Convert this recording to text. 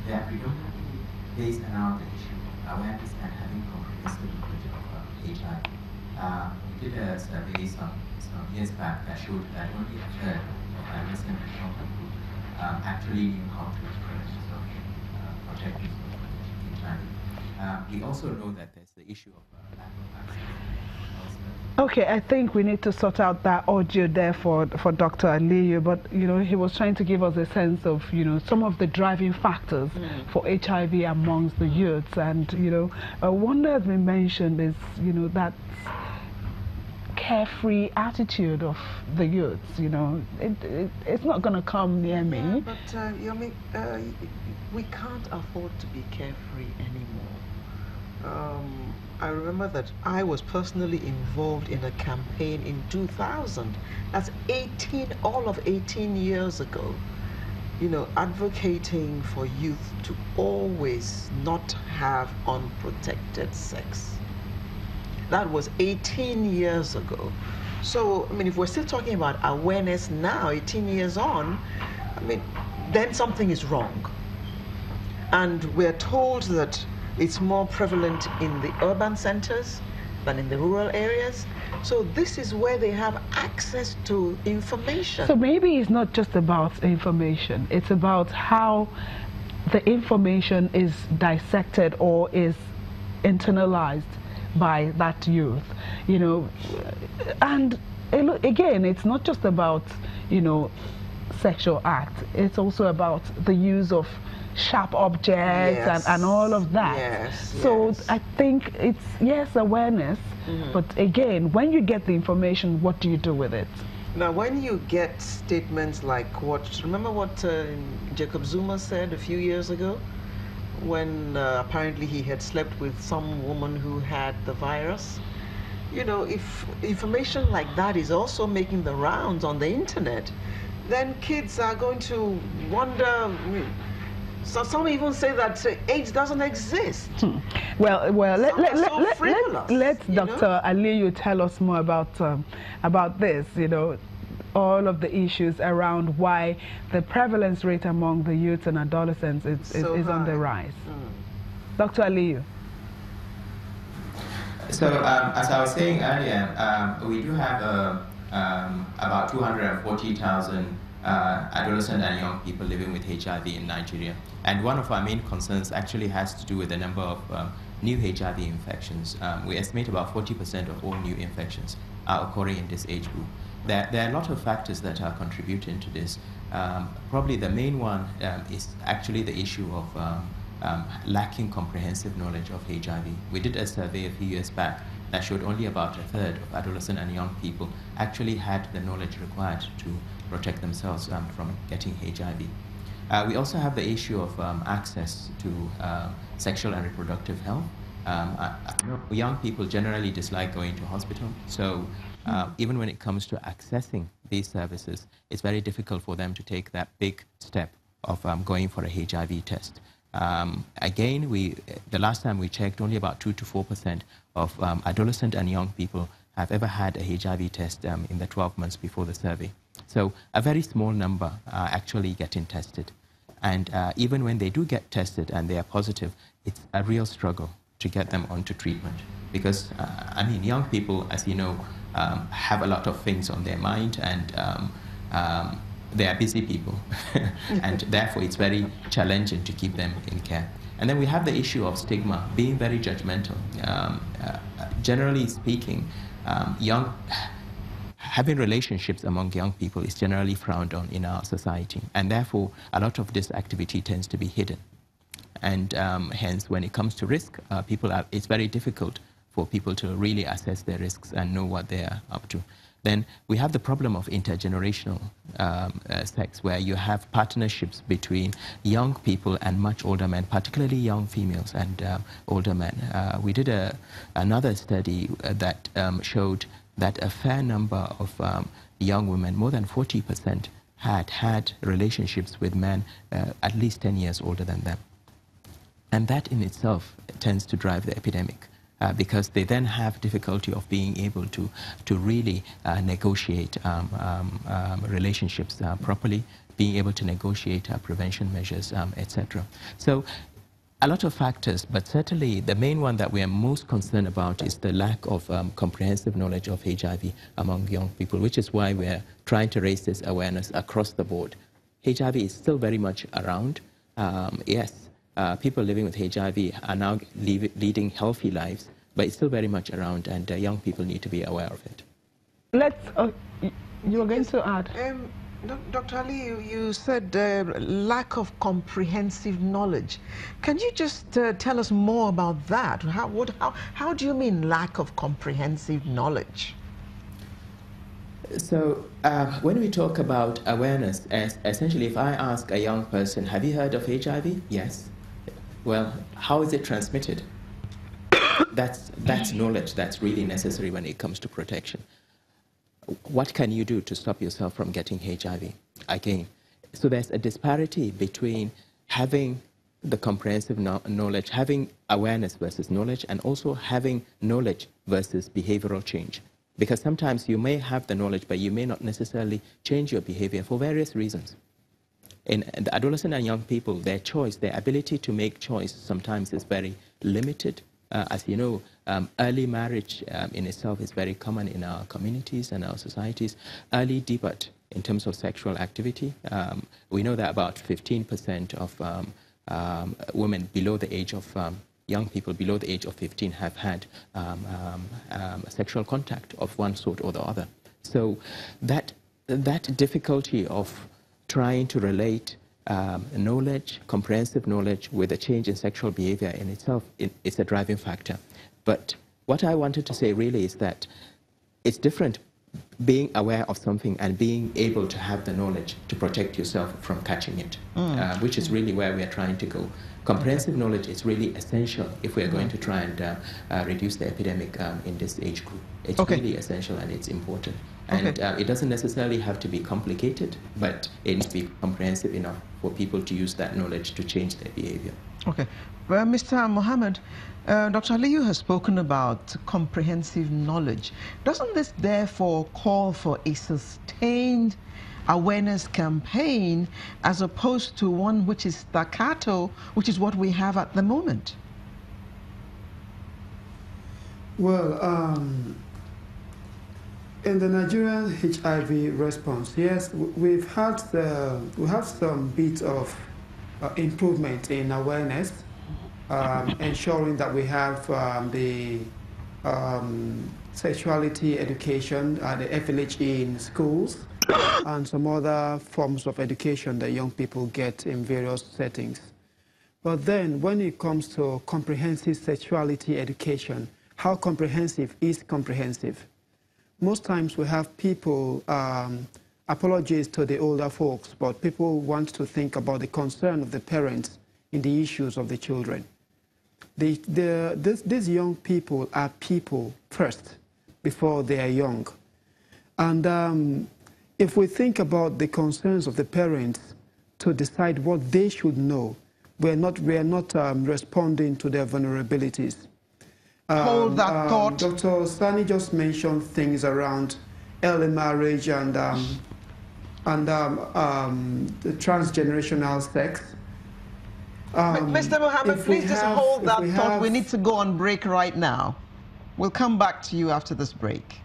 they are predominantly based around the issue of awareness and having comprehensive knowledge of HIV. We did a survey some years back that showed that only a third of adolescent and young people actually knew how to protect themselves from HIV. We also know that there's the issue of lack of access. Okay, I think we need to sort out that audio there for Dr. Aliyu, but he was trying to give us a sense of some of the driving factors for HIV amongst the youths, and one that has been mentioned is that carefree attitude of the youths. It's not going to come near me. But we can't afford to be carefree anymore. I remember that I was personally involved in a campaign in 2000. That's all of 18 years ago. Advocating for youth to always not have unprotected sex. That was 18 years ago. So, if we're still talking about awareness now, 18 years on, then something is wrong. And we're told that it's more prevalent in the urban centers than in the rural areas. So this is where they have access to information. So maybe it's not just about information. It's about how the information is dissected or is internalized by that youth. And again, it's not just about, sexual act. It's also about the use of sharp objects and all of that. Yes, so I think it's, yes, awareness, but again, when you get the information, what do you do with it? Now, when you get statements like remember what Jacob Zuma said a few years ago, when apparently he had slept with some woman who had the virus? If information like that is also making the rounds on the internet, then kids are going to wonder. So some even say that AIDS doesn't exist. Well, let Dr. Aliyu tell us more about this. All of the issues around why the prevalence rate among the youth and adolescents is on the rise. Dr. Aliyu. So, as I was saying earlier, we do have about 240,000 adolescent and young people living with HIV in Nigeria. And one of our main concerns actually has to do with the number of new HIV infections. We estimate about 40% of all new infections are occurring in this age group. There are a lot of factors that are contributing to this. Probably the main one is actually the issue of lacking comprehensive knowledge of HIV. We did a survey a few years back that showed only about a third of adolescent and young people actually had the knowledge required to protect themselves from getting HIV. We also have the issue of access to sexual and reproductive health. Young people generally dislike going to hospital, so even when it comes to accessing these services, it's very difficult for them to take that big step of going for a HIV test. Again, the last time we checked, only about 2 to 4% of adolescent and young people have ever had a HIV test in the 12 months before the survey. So a very small number are actually getting tested. And even when they do get tested and they are positive, it's a real struggle to get them onto treatment. Because, young people, as you know, have a lot of things on their mind, and they are busy people. And therefore, it's very challenging to keep them in care. And then we have the issue of stigma, being very judgmental. Generally speaking, having relationships among young people is generally frowned on in our society, and therefore a lot of this activity tends to be hidden. And hence, when it comes to risk, it's very difficult for people to really assess their risks and know what they are up to. Then we have the problem of intergenerational sex, where you have partnerships between young people and much older men, particularly young females and older men. We did another study that showed that a fair number of young women, more than 40%, had relationships with men at least 10 years older than them. And that in itself tends to drive the epidemic. because they then have difficulty of being able to really negotiate relationships properly, being able to negotiate prevention measures, etc. So a lot of factors, but certainly the main one that we are most concerned about is the lack of comprehensive knowledge of HIV among young people, which is why we're trying to raise this awareness across the board. HIV is still very much around. Yes, people living with HIV are now leading healthy lives, but it's still very much around, and young people need to be aware of it. Let's, you were going to add? Dr. Aliyu, you said lack of comprehensive knowledge. Can you just tell us more about that? How do you mean lack of comprehensive knowledge? So when we talk about awareness, essentially if I ask a young person, have you heard of HIV? Yes. Well, how is it transmitted? That's knowledge that's really necessary when it comes to protection. What can you do to stop yourself from getting HIV? Again, so there's a disparity between having the comprehensive knowledge, having awareness versus knowledge, and also having knowledge versus behavioral change. Because sometimes you may have the knowledge, but you may not necessarily change your behavior for various reasons. In the adolescent and young people, their choice, their ability to make choice sometimes is very limited. As you know, early marriage in itself is very common in our communities and our societies. Early debut in terms of sexual activity, we know that about 15% of women below the age of, young people below the age of 15 have had sexual contact of one sort or the other. So that difficulty of trying to relate knowledge, comprehensive knowledge, with a change in sexual behavior in itself, it's a driving factor. But what I wanted to say really is that it's different being aware of something and being able to have the knowledge to protect yourself from catching it, which is really where we are trying to go. Comprehensive knowledge is really essential if we are going to try and reduce the epidemic in this age group. It's really essential and it's important. And it doesn't necessarily have to be complicated, but it needs to be comprehensive enough for people to use that knowledge to change their behavior. Okay. Well, Mr. Mohammed, Dr. Aliyu has spoken about comprehensive knowledge. Doesn't this therefore call for a sustained awareness campaign as opposed to one which is staccato, which is what we have at the moment? Well, in the Nigerian HIV response, yes, we have some bit of improvement in awareness, ensuring that we have the sexuality education, the FLHE in schools, and some other forms of education that young people get in various settings. But then when it comes to comprehensive sexuality education, how comprehensive is comprehensive? Most times we have people, apologies to the older folks, but people want to think about the concern of the parents in the issues of the children. These young people are people first, before they are young. And if we think about the concerns of the parents to decide what they should know, we are not responding to their vulnerabilities. Hold that thought. Dr. Sani just mentioned things around early marriage and the transgenerational sex. Mr. Mohammed, please just hold that thought. We need to go on break right now. We'll come back to you after this break.